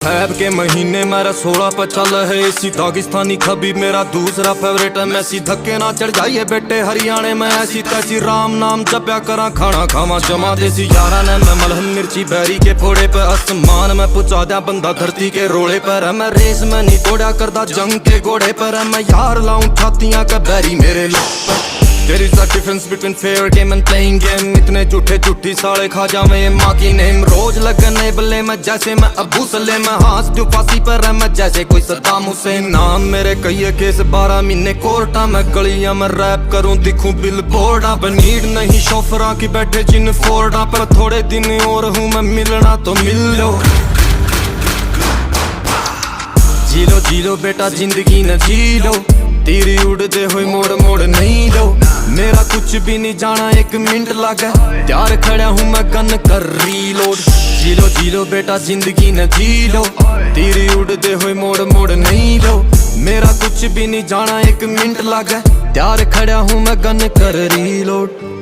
Fab के महीने मेरा 16 पर चल है इसी दागिस्तानी खबीब मेरा दूसरा फेवरेट है मैसी। धक्के ना चढ़ जाइए बेटे हरियाणे में ऐसी तैसी राम नाम जप्या करा खाना खावा जमा देसी यारा ने मैं मलहम मिर्ची बैरी के फोड़े पे आसमान में पुचा दिया बंदा धरती के रोड़े पर है। मैं रेस में नहीं तोड़ा करदा जंग के घोड़े पर है। मैं यार लाऊं छातियां का बैरी मेरे लोग There is a difference between fair game and playing game। इतने झूठे झूठी साले खा जावे माँ की नेम। रोज लगने बल्ले मैं जैसे मैं अबू सलेम। मैं हाथ जो फांसी पर है मैं जैसे कोई सद्दाम हुसैन। नाम मेरे कई केस 12 महीने कोर्टा। मैं गलियां में रैप करूं दिखूं बिल बोर्डा। नीड नहीं शोफरा की बैठे जिन फोर्डा पर। थोड़े दिन और हूँ मैं मिलना तो मिल लो। जी लो बेटा जिंदगी न जी लो। तेरी उड़ते हुए मोड़ मोड़ नहीं लो। मेरा कुछ भी नहीं जाना एक मिनट लगा। त्यार खड़ा हूँ मैं गन कर रीलोड। जी लो बेटा जिंदगी न जी लो। तेरी उड़ते हुए मोड़ मोड़ नहीं लो। मेरा कुछ भी नहीं जाना एक मिनट लगा। त्यार खड़ा हूँ मैं गन कर रीलोड।